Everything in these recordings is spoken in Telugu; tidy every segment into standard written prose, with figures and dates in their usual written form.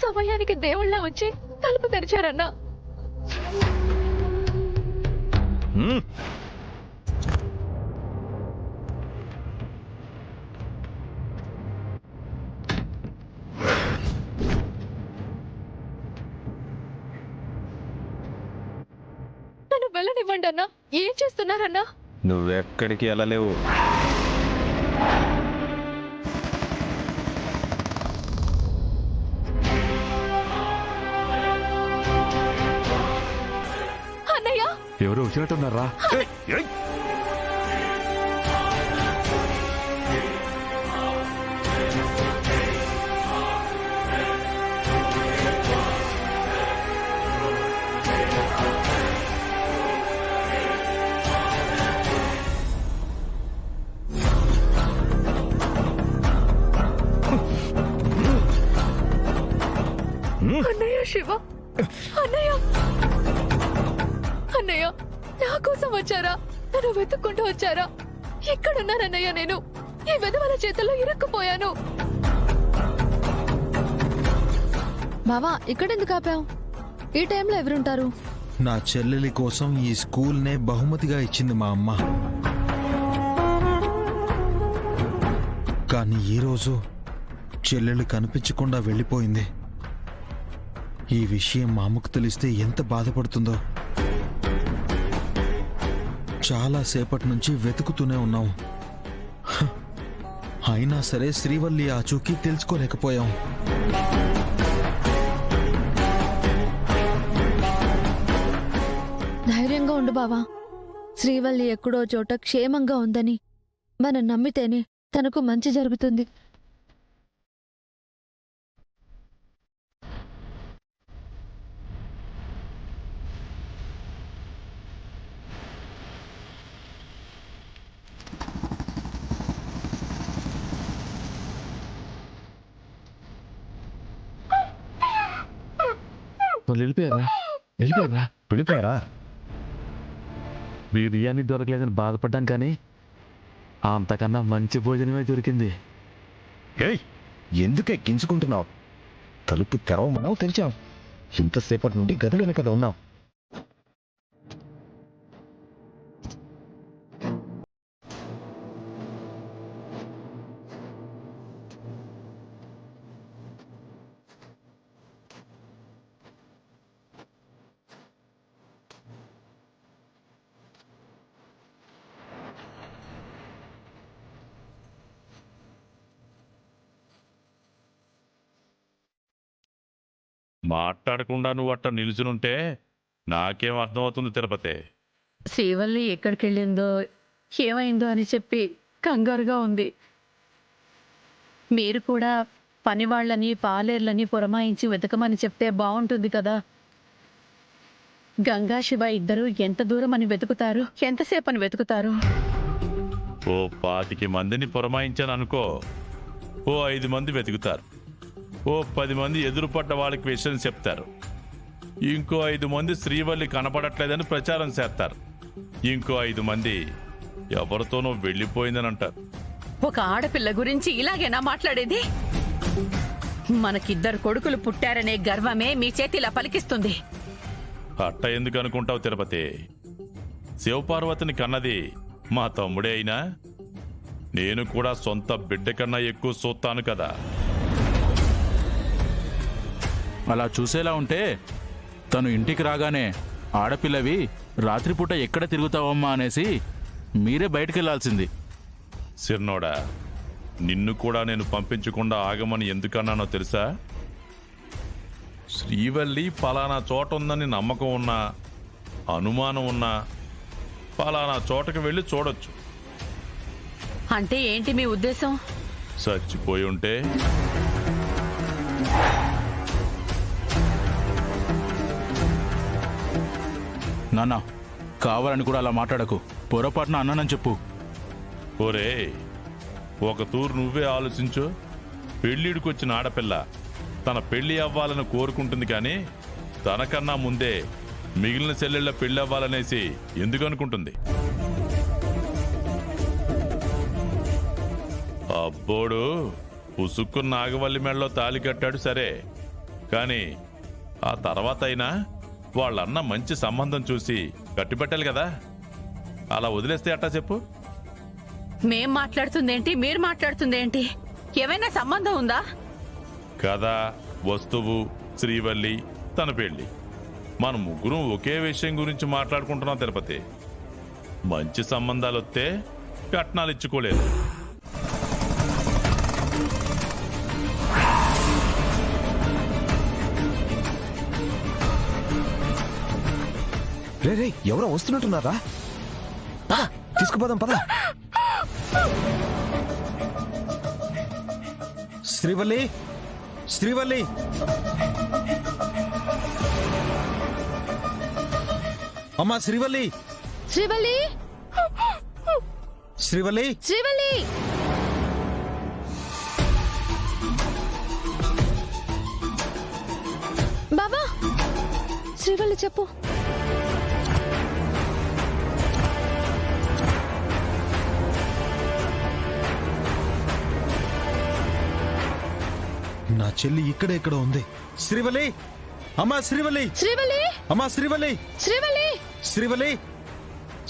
సమయానికి దేవుళ్ళ వచ్చి తలుపు తెరిచారన్నా. నన్ను వెళ్ళనివ్వండి అన్నా. ఏం చేస్తున్నారన్నా? నువ్వెక్కడికి వెళ్ళలేవు. అన్నయ్య, ఎవరు వచ్చినట్టున్నారా? అన్నయ్య శివ, అన్నయ్య, అన్నయ్య నా కోసం వచ్చారా? నన్ను వెతుక్కుంటూ వచ్చారా? ఎక్కడున్నానన్నయ్య? నేను ఈ వెధవల చేతుల్లో ఇరుక్కుపోయాను. బావా, ఇక్కడెందుకు ఆపావు? ఈ టైంలో ఎవరుంటారు? నా చెల్లెలి కోసం ఈ స్కూల్నే బహుమతిగా ఇచ్చింది మా అమ్మ. కానీ ఈరోజు చెల్లెలు కనిపించకుండా వెళ్ళిపోయింది. ఈ విషయం మా అమ్మకు తెలిస్తే ఎంత బాధపడుతుందో. చాలా సేపటి నుంచి వెతుకుతూనే ఉన్నాం. అయినా సరే శ్రీవల్లి ఆచూకీ తెలుసుకోలేకపోయాం. ధైర్యంగా ఉండు బావా. శ్రీవల్లి ఎక్కడో చోట క్షేమంగా ఉందని మనం నమ్మితేనే తనకు మంచి జరుగుతుంది. వెళ్ళిపోయారా? బిర్యానీ దొరకలేదని బాధపడ్డాం, కానీ అంతకన్నా మంచి భోజనమే దొరికింది. ఎందుకే గింజుకుంటున్నావు? తలుపు తెరవమన్నావు, తెరిచాం. ఇంతసేపటి నుండి గదిలోనే కదా ఉన్నావు. మాట్లాడకుండా నువ్వు అట్ట నిలుచునుంటే నాకేం అర్థమవుతుంది తిరుపతి? శ్రీవల్లి ఎక్కడికెళ్ళిందో ఏమైందో అని చెప్పి కంగారుగా ఉంది. మీరు కూడా పనివాళ్ళని పాలేర్లని పురమాయించి వెతకమని చెప్తే బాగుంటుంది కదా. గంగా శివ ఇద్దరు ఎంత దూరం అని వెతుకుతారు? ఎంతసేపు అని వెతుకుతారు? ఓ 25 మందిని పురమాయించాను అనుకో, ఓ 5 మంది వెతుకుతారు. ఓ 10 మంది ఎదురుపడ్డ వాళ్ళకి విషయం చెప్తారు. ఇంకో 5 మంది శ్రీవల్లి కనపడట్లేదని ప్రచారం చేస్తారు. ఇంకో 5 మంది ఎవరితోనో వెళ్ళిపోయిందని అంటారు. ఒక ఆడపిల్ల గురించి ఇలాగేనా మాట్లాడేది? మనకిద్దరు కొడుకులు పుట్టారనే గర్వమే మీ చేతిలా పలికిస్తుంది. అట్ట ఎందుకు అనుకుంటావు తిరుపతి? శివపార్వతిని కన్నది మా తమ్ముడే అయినా నేను కూడా సొంత బిడ్డ కన్నా ఎక్కువ చూస్తాను కదా. అలా చూసేలా ఉంటే తను ఇంటికి రాగానే ఆడపిల్లవి రాత్రిపూట ఎక్కడ తిరుగుతావమ్మా అనేసి మీరే బయటకెళ్లాల్సింది. సిర్నోడా, నిన్ను కూడా నేను పంపించకుండా ఆగమని ఎందుకన్నానో తెలుసా? శ్రీవల్లి పలానా చోట ఉందని నమ్మకం ఉన్నా, అనుమానం ఉన్నా పలానా చోటకు వెళ్ళి చూడొచ్చు. అంటే ఏంటి మీ ఉద్దేశం? చచ్చిపోయి ఉంటే నాన్న, కావాలని కూడా అలా మాట్లాడకు. పొరపాటున అన్నానని చెప్పు. ఒరే, ఒక తూరు నువ్వే ఆలోచించు. పెళ్ళిడికొచ్చిన ఆడపిల్ల తన పెళ్లి అవ్వాలని కోరుకుంటుంది, కానీ తనకన్నా ముందే మిగిలిన చెల్లెళ్ళ పెళ్లి అవ్వాలనేసి ఎందుకు అనుకుంటుంది? అబ్బోడు పుసుక్కు నాగవల్లి మెడలో తాళి కట్టాడు సరే, కానీ ఆ తర్వాత అయినా వాళ్ళన్న మంచి సంబంధం చూసి కట్టిపెట్టాలి కదా. అలా వదిలేస్తే అట్టా చెప్పు. మేం మాట్లాడుతుందేంటి, మీరు మాట్లాడుతుందేంటి? ఏమైనా సంబంధం ఉందా? కథ, వస్తువు, శ్రీవల్లి, తన పెళ్లి, మన ముగ్గురం ఒకే విషయం గురించి మాట్లాడుకుంటున్నాం తిరుపతి. మంచి సంబంధాలు వస్తే కట్నాలు ఇచ్చుకోలేదు. రే రే ఎవరో వస్తున్నట్టున్నారా? పద, తీసుకుపోదాం పద. శ్రీవల్లి, శ్రీవల్లి, అమ్మా శ్రీవల్లి, శ్రీవల్లి, శ్రీవల్లి, శ్రీవల్లి. బాబా, శ్రీవల్లి చెప్పు. నా చెల్లి ఇక్కడ ఎక్కడ ఉంది. శ్రీవల్లి, అమ్మా శ్రీవల్లి, శ్రీవల్లి, అమ్మా శ్రీవల్లి, శ్రీవల్లి. శ్రీవల్లి,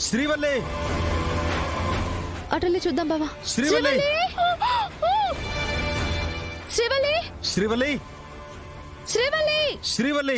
శ్రీవల్లి, అటెళ్ళి చూద్దాం బాబా. శ్రీవల్లి, శ్రీవల్లి, శ్రీవల్లి, శ్రీవల్లి. శ్రీవల్లి.